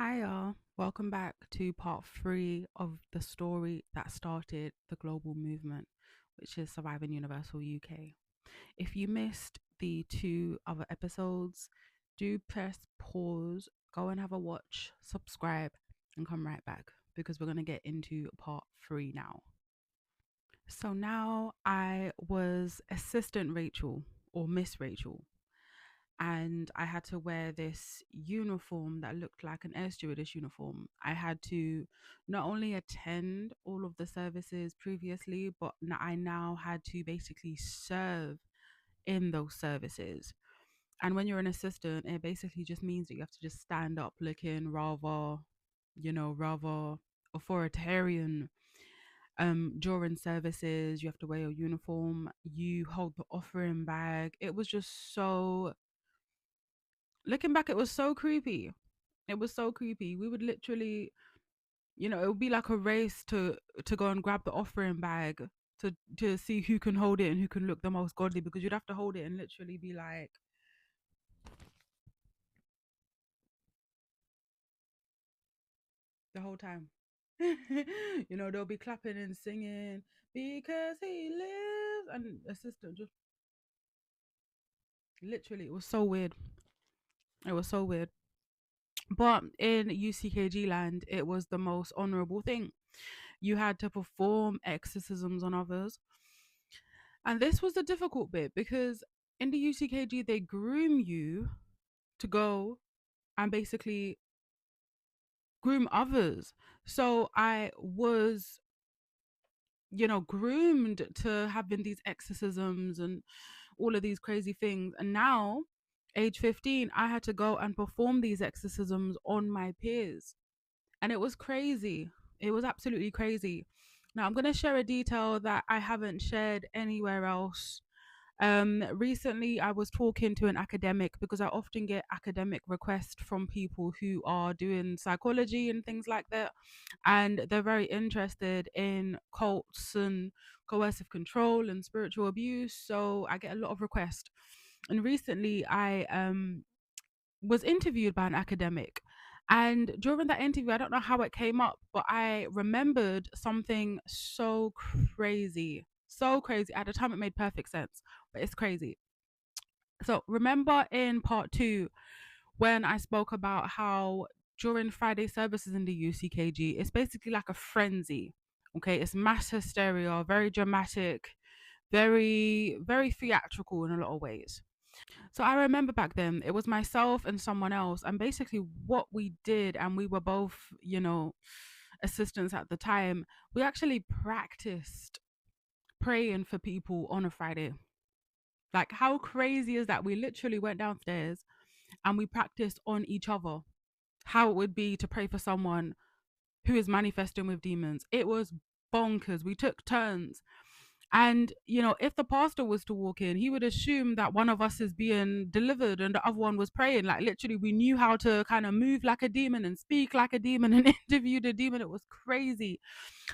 Hi, y'all. Welcome back to part three of the story that started the global movement, which is Surviving Universal UK. If you missed the two other episodes, do press pause, go and have a watch, subscribe, and come right back because we're going to get into part three now. So now I was Assistant Rachel or Miss Rachel, and I had to wear this uniform that looked like an air stewardess uniform. I had to not only attend all of the services previously, but I now had to basically serve in those services. And when you're an assistant, it basically just means that you have to just stand up looking rather authoritarian. During services, you have to wear your uniform, you hold the offering bag. It was just so, looking back, it was so creepy. It was so creepy. We would literally, it would be like a race to go and grab the offering bag to see who can hold it and who can look the most godly, because you'd have to hold it and literally be like the whole time. They'll be clapping and singing because he lives, and assistant just literally, it was so weird. It was so weird. But in UCKG land, it was the most honorable thing. You had to perform exorcisms on others. And this was the difficult bit because in the UCKG, they groom you to go and basically groom others. So I was, groomed to having these exorcisms and all of these crazy things. And now, age 15, I had to go and perform these exorcisms on my peers. And it was crazy. It was absolutely crazy. Now, I'm going to share a detail that I haven't shared anywhere else. Recently, I was talking to an academic because I often get academic requests from people who are doing psychology and things like that. And they're very interested in cults and coercive control and spiritual abuse. So I get a lot of requests. And recently, I was interviewed by an academic. And during that interview, I don't know how it came up, but I remembered something so crazy. So crazy. At the time, it made perfect sense, but it's crazy. So, remember in part two, when I spoke about how during Friday services in the UCKG, it's basically like a frenzy. Okay, it's mass hysteria, very dramatic, very, very theatrical in a lot of ways. So I remember back then it was myself and someone else, and basically what we did, and we were both, assistants at the time, we actually practiced praying for people on a Friday. Like, how crazy is that? We literally went downstairs and we practiced on each other how it would be to pray for someone who is manifesting with demons. It was bonkers. We took turns. And, if the pastor was to walk in, he would assume that one of us is being delivered and the other one was praying. Like, literally, we knew how to kind of move like a demon and speak like a demon and interview the demon. It was crazy.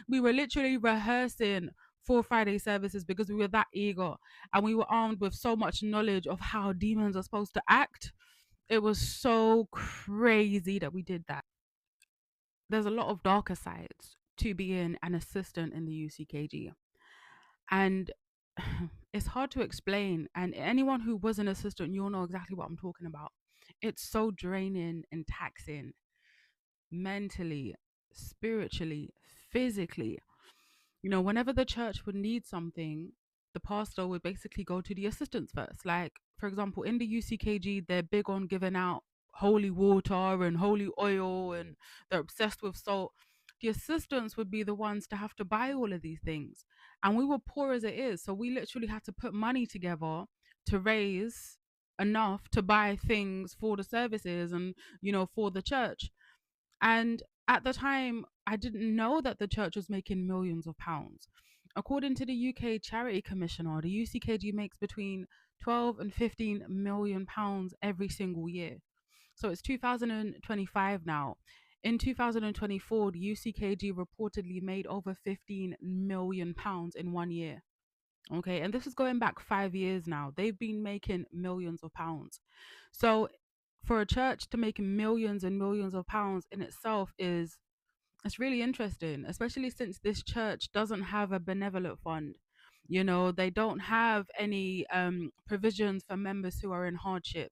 We were literally rehearsing for Friday services because we were that eager and we were armed with so much knowledge of how demons are supposed to act. It was so crazy that we did that. There's a lot of darker sides to being an assistant in the UCKG. And it's hard to explain. And anyone who was an assistant, you'll know exactly what I'm talking about. It's so draining and taxing mentally, spiritually, physically. Whenever the church would need something, the pastor would basically go to the assistants first. Like, for example, in the UCKG, they're big on giving out holy water and holy oil, and they're obsessed with salt. The assistants would be the ones to have to buy all of these things. And we were poor as it is. So we literally had to put money together to raise enough to buy things for the services and, for the church. And at the time, I didn't know that the church was making millions of pounds. According to the UK Charity Commissioner, the UCKG makes between 12 and 15 million pounds every single year. So it's 2025 now. In 2024, the UCKG reportedly made over 15 million pounds in 1 year. Okay, and this is going back 5 years now. They've been making millions of pounds. So for a church to make millions and millions of pounds in itself is, it's really interesting, especially since this church doesn't have a benevolent fund. You know, they don't have any provisions for members who are in hardship.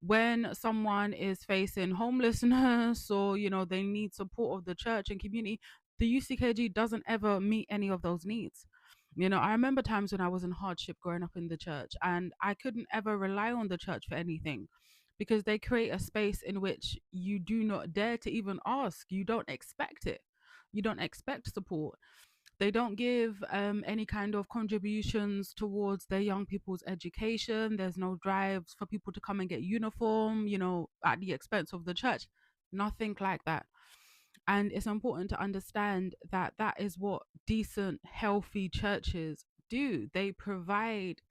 When someone is facing homelessness or, you know, they need support of the church and community, the UCKG doesn't ever meet any of those needs. You know, I remember times when I was in hardship growing up in the church and I couldn't ever rely on the church for anything because they create a space in which you do not dare to even ask. You don't expect it. You don't expect support. They don't give any kind of contributions towards their young people's education. There's no drives for people to come and get uniform, you know, at the expense of the church. Nothing like that. And it's important to understand that that is what decent, healthy churches do. They provide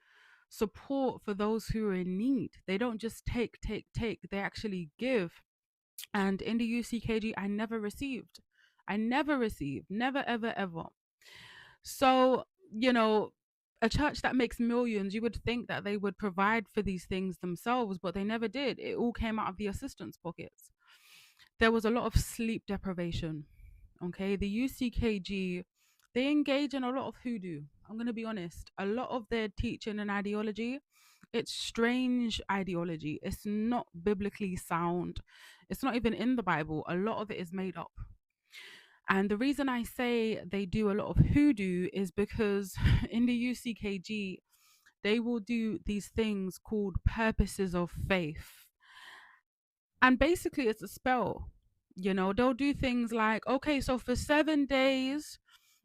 support for those who are in need. They don't just take. They actually give. And in the UCKG, I never received. I never received. Never, ever, ever. So, you know, a church that makes millions, you would think that they would provide for these things themselves, but they never did. It all came out of the assistance pockets. There was a lot of sleep deprivation. Okay. The UCKG, they engage in a lot of hoodoo. I'm going to be honest. A lot of their teaching and ideology, it's strange ideology. It's not biblically sound. It's not even in the Bible. A lot of it is made up. And the reason I say they do a lot of hoodoo is because in the UCKG, they will do these things called purposes of faith. And basically, it's a spell. You know, they'll do things like, okay, so for 7 days,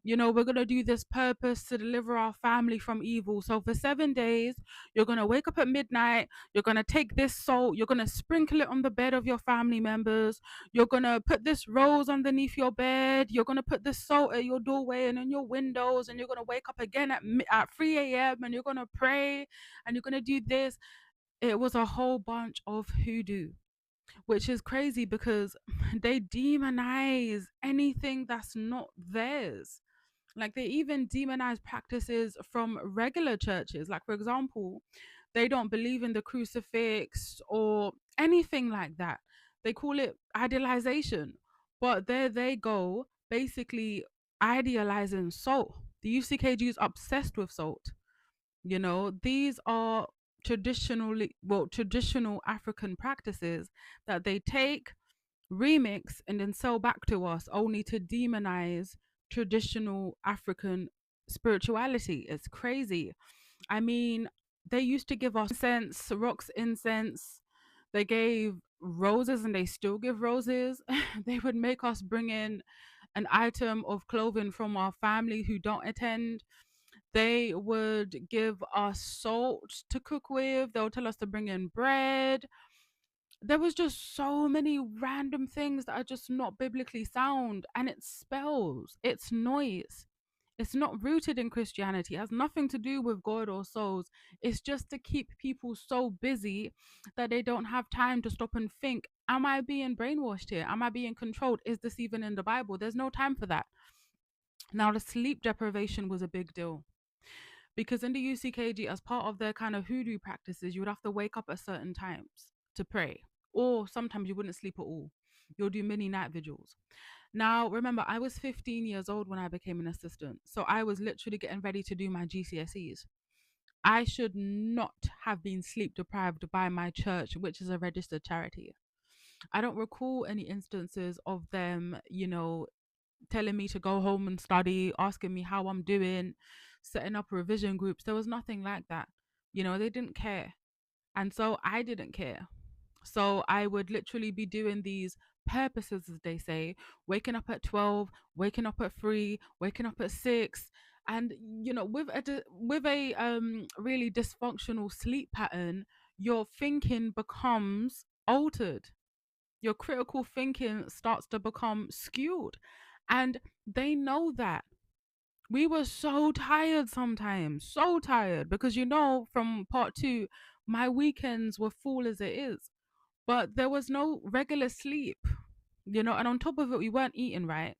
you know, we're going to do this purpose to deliver our family from evil. So for 7 days, you're going to wake up at midnight. You're going to take this salt. You're going to sprinkle it on the bed of your family members. You're going to put this rose underneath your bed. You're going to put this salt at your doorway and in your windows. And you're going to wake up again at 3 a.m. and you're going to pray and you're going to do this. It was a whole bunch of hoodoo, which is crazy because they demonize anything that's not theirs. Like they even demonize practices from regular churches. Like, for example, they don't believe in the crucifix or anything like that. They call it idealization. But there they go, basically idealizing salt. The UCKG is obsessed with salt. You know, these are traditional African practices that they take, remix, and then sell back to us only to demonize traditional African spirituality. It's crazy. I mean, they used to give us incense, rocks, incense. They gave roses and they still give roses. They would make us bring in an item of clothing from our family who don't attend. They would give us salt to cook with. They'll tell us to bring in bread. There was just so many random things that are just not biblically sound, and it's spells, it's noise. It's not rooted in Christianity. It has nothing to do with God or souls. It's just to keep people so busy that they don't have time to stop and think, am I being brainwashed here? Am I being controlled? Is this even in the Bible? There's no time for that. Now, the sleep deprivation was a big deal because in the UCKG, as part of their kind of hoodoo practices, you would have to wake up at certain times to pray, or sometimes you wouldn't sleep at all. You'll do mini night vigils. Now, remember, I was 15 years old when I became an assistant, so I was literally getting ready to do my GCSEs. I should not have been sleep deprived by my church, which is a registered charity. I don't recall any instances of them, you know, telling me to go home and study, asking me how I'm doing, setting up revision groups. There was nothing like that. You know, they didn't care. And so I didn't care. So I would literally be doing these purposes, as they say, waking up at 12, waking up at 3, waking up at 6. And, you know, with a really dysfunctional sleep pattern, your thinking becomes altered. Your critical thinking starts to become skewed. And they know that. We were so tired sometimes, so tired, because, you know, from part two, my weekends were full as it is, but there was no regular sleep, you know, and on top of it, we weren't eating right.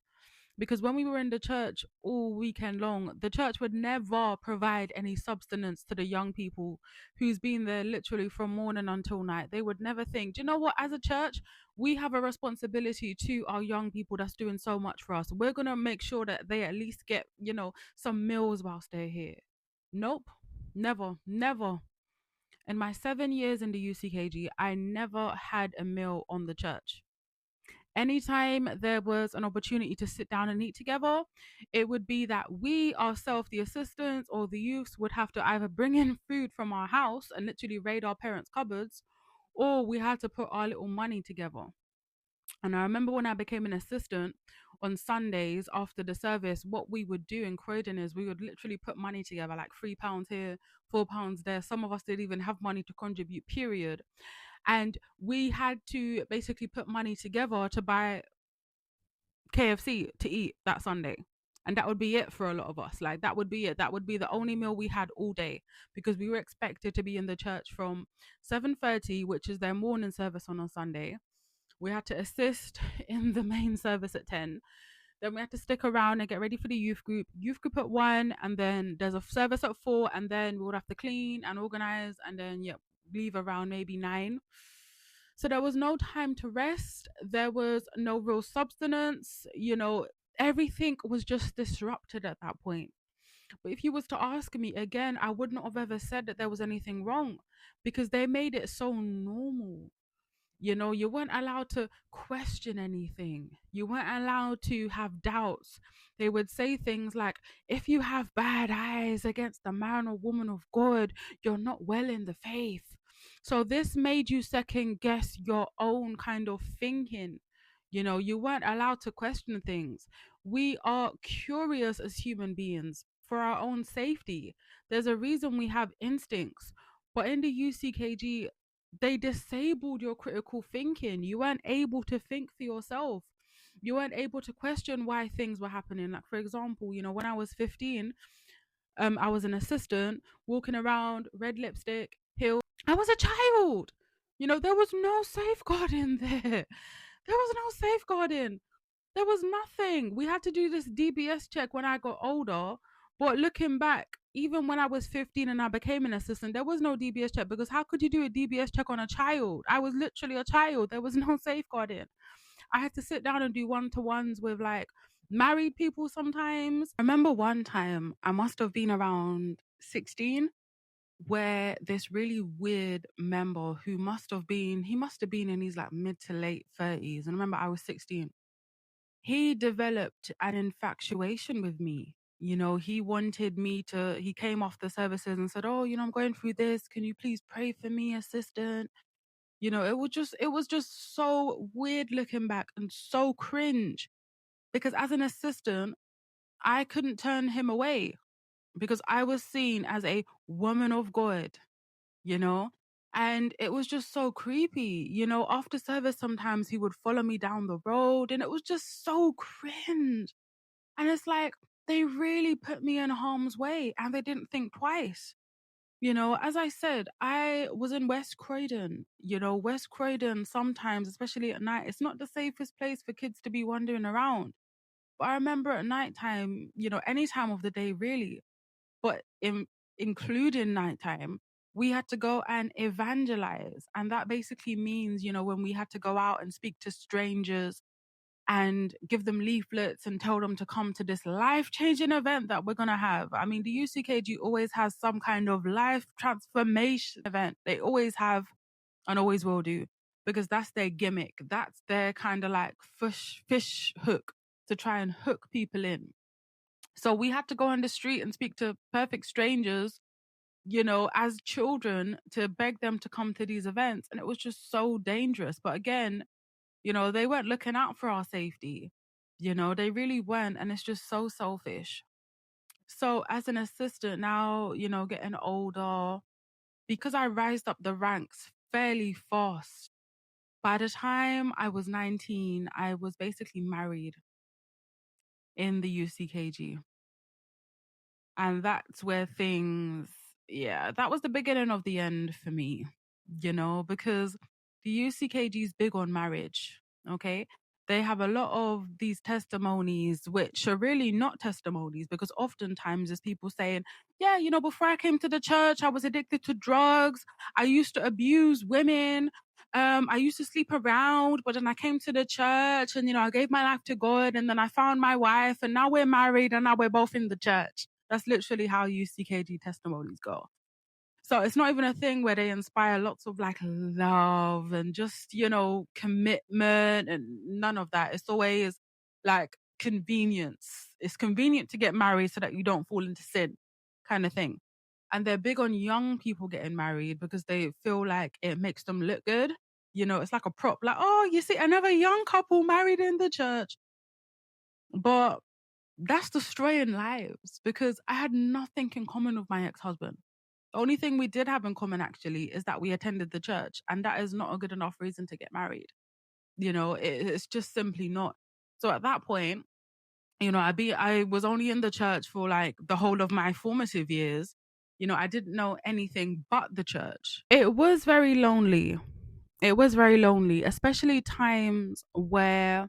Because when we were in the church all weekend long, the church would never provide any substance to the young people who's been there literally from morning until night. They would never think, do you know what, as a church, we have a responsibility to our young people that's doing so much for us. We're going to make sure that they at least get, some meals whilst they're here. Nope. Never, never. In my 7 years in the UCKG, I never had a meal on the church. Anytime there was an opportunity to sit down and eat together, it would be that we ourselves, the assistants or the youths, would have to either bring in food from our house and literally raid our parents' cupboards, or we had to put our little money together. And I remember when I became an assistant on Sundays after the service, what we would do in Croydon is we would literally put money together, like £3 here, £4 there. Some of us didn't even have money to contribute, period. And we had to basically put money together to buy KFC to eat that Sunday. And that would be it for a lot of us. Like, that would be it. That would be the only meal we had all day, because we were expected to be in the church from 7:30, which is their morning service on a Sunday. We had to assist in the main service at 10. Then we had to stick around and get ready for the youth group. Youth group at 1, and then there's a service at 4, and then we would have to clean and organize, and then leave around maybe 9. So there was no time to rest. There was no real substance. Everything was just disrupted at that point. But if you was to ask me again, I would not have ever said that there was anything wrong, because they made it so normal. You weren't allowed to question anything. You weren't allowed to have doubts. They would say things like, if you have bad eyes against the man or woman of God, you're not well in the faith. So this made you second guess your own kind of thinking. You weren't allowed to question things. We are curious as human beings for our own safety. There's a reason we have instincts. But in the UCKG, they disabled your critical thinking. You weren't able to think for yourself. You weren't able to question why things were happening. Like, for example, when I was 15, I was an assistant walking around, red lipstick, heels. I was a child. There was no safeguarding there. There was no safeguarding. There was nothing. We had to do this DBS check when I got older. But looking back, even when I was 15 and I became an assistant, there was no DBS check, because how could you do a DBS check on a child? I was literally a child. There was no safeguarding. I had to sit down and do one-to-ones with like married people sometimes. I remember one time, I must have been around 16, where this really weird member who must have been in his like mid to late 30s. And remember, I was 16. He developed an infatuation with me. He wanted me to, he came off the services and said, oh, I'm going through this. Can you please pray for me, assistant? It was just so weird looking back and so cringe, because as an assistant, I couldn't turn him away because I was seen as a woman of God, you know? And it was just so creepy. After service, sometimes he would follow me down the road, and it was just so cringe. And it's like, they really put me in harm's way and they didn't think twice. As I said, I was in West Croydon. West Croydon sometimes, especially at night, it's not the safest place for kids to be wandering around. But I remember at nighttime, any time of the day really, but including nighttime, we had to go and evangelize. And that basically means, when we had to go out and speak to strangers and give them leaflets and tell them to come to this life-changing event that we're going to have. I mean, the UCKG always has some kind of life transformation event. They always have and always will do, because that's their gimmick. That's their kind of like fish hook to try and hook people in. So we had to go on the street and speak to perfect strangers, as children, to beg them to come to these events. And it was just so dangerous. But again, they weren't looking out for our safety. They really weren't. And it's just so selfish. So as an assistant now, getting older, because I rised up the ranks fairly fast, by the time I was 19, I was basically married in the UCKG. And that's where that was the beginning of the end for me, because the UCKG is big on marriage. Okay. they have a lot of these testimonies which are really not testimonies, because oftentimes there's people saying, yeah, before I came to the church, I was addicted to drugs. I used to abuse women. I used to sleep around, but then I came to the church and, I gave my life to God, and then I found my wife, and now we're married, and now we're both in the church. That's literally how UCKG testimonies go. So it's not even a thing where they inspire lots of like love and just, commitment and none of that. It's always like convenience. It's convenient to get married so that you don't fall into sin, kind of thing. And they're big on young people getting married because they feel like it makes them look good. It's like a prop, like, oh, you see another young couple married in the church. But that's destroying lives, because I had nothing in common with my ex-husband. The only thing we did have in common actually is that we attended the church, and that is not a good enough reason to get married. It's just simply not. So at that point, I was only in the church for like the whole of my formative years. I didn't know anything but the church. It was very lonely. It was very lonely, especially times where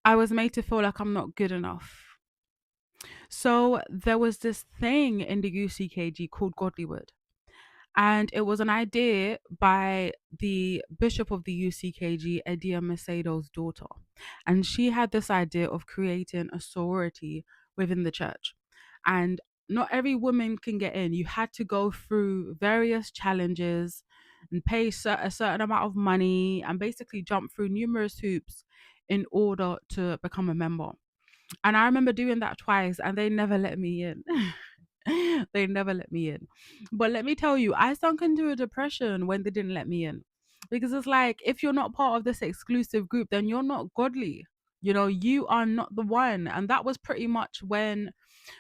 I was made to feel like I'm not good enough. So there was this thing in the UCKG called Godlywood. And it was an idea by the bishop of the UCKG, Edia Macedo's daughter. And she had this idea of creating a sorority within the church. And not every woman can get in. You had to go through various challenges and pay a certain amount of money and basically jump through numerous hoops in order to become a member. And I remember doing that twice and they never let me in. They never let me in. But let me tell you, I sunk into a depression when they didn't let me in. Because it's like, if you're not part of this exclusive group, then you're not godly. You are not the one. And that was pretty much when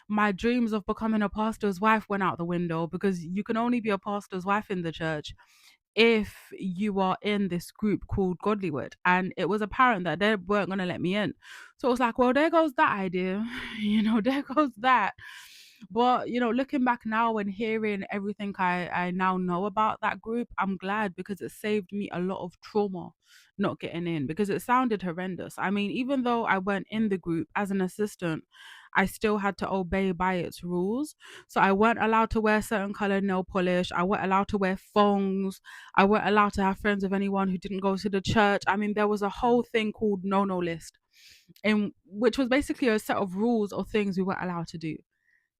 my dreams of becoming a pastor's wife went out the window, because you can only be a pastor's wife in the church if you are in this group called Godlywood. And it was apparent that they weren't going to let me in. So it was like, well, there goes that idea. There goes that. But, looking back now and hearing everything I now know about that group, I'm glad, because it saved me a lot of trauma not getting in, because it sounded horrendous. I mean, even though I weren't in the group as an assistant, I still had to obey by its rules. So I weren't allowed to wear certain colored nail polish. I weren't allowed to wear thongs. I weren't allowed to have friends with anyone who didn't go to the church. I mean, there was a whole thing called no list, in which was basically a set of rules or things we weren't allowed to do.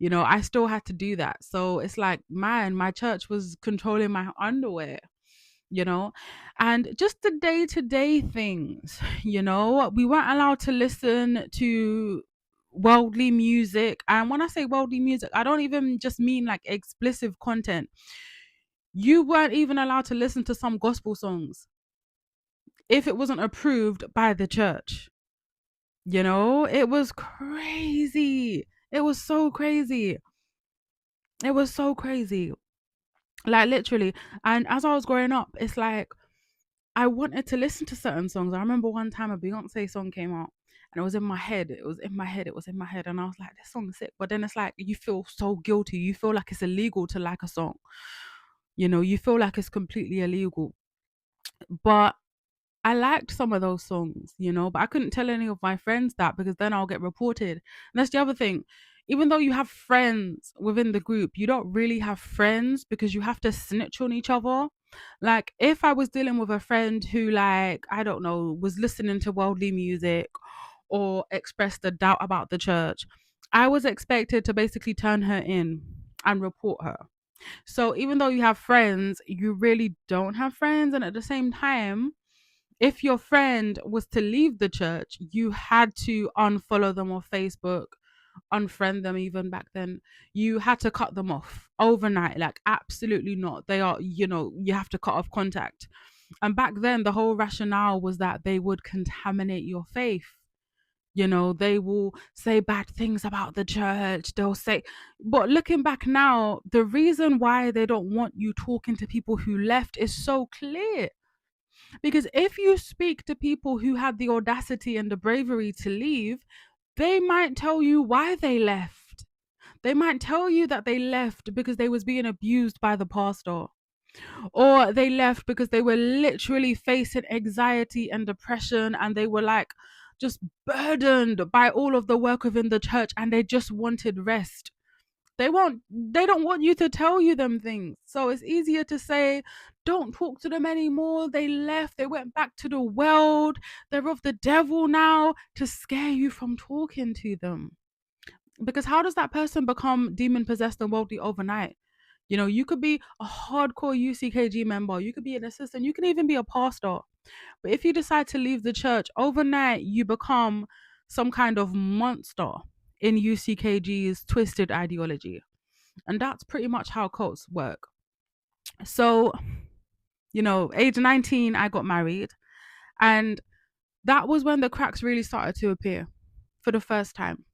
I still had to do that. So it's like, man, my church was controlling my underwear, you know, and just the day to day things, we weren't allowed to listen to worldly music. And when I say worldly music, I don't even just mean like explicit content. You weren't even allowed to listen to some gospel songs if it wasn't approved by the church. It was crazy. It was so crazy. It was so crazy. Like literally. And as I was growing up, it's like I wanted to listen to certain songs. I remember one time a Beyonce song came out and it was in my head. It was in my head. It was in my head. And I was like, this song is sick. But then it's like you feel so guilty. You feel like it's illegal to like a song. You feel like it's completely illegal. But I liked some of those songs, but I couldn't tell any of my friends that, because then I'll get reported. And that's the other thing. Even though you have friends within the group, you don't really have friends, because you have to snitch on each other. Like if I was dealing with a friend who, like, I don't know, was listening to worldly music or expressed a doubt about the church, I was expected to basically turn her in and report her. So even though you have friends, you really don't have friends. And at the same time, if your friend was to leave the church, you had to unfollow them on Facebook, unfriend them. Even back then, you had to cut them off overnight. Like, absolutely not. They are, you have to cut off contact. And back then, the whole rationale was that they would contaminate your faith. They will say bad things about the church. They'll say, but looking back now, the reason why they don't want you talking to people who left is so clear. Because if you speak to people who had the audacity and the bravery to leave, they might tell you why they left. They might tell you that they left because they was being abused by the pastor. or they left because they were literally facing anxiety and depression, and they were like just burdened by all of the work within the church, and they just wanted rest. They don't want you to tell you them things. So it's easier to say, don't talk to them anymore. They left, they went back to the world, they're of the devil now, to scare you from talking to them. Because how does that person become demon possessed and worldly overnight? You know, you could be a hardcore UCKG member, you could be an assistant, you can even be a pastor. But if you decide to leave the church overnight, you become some kind of monster in UCKG's twisted ideology. And that's pretty much how cults work. So, you know, age 19, I got married. And that was when the cracks really started to appear for the first time.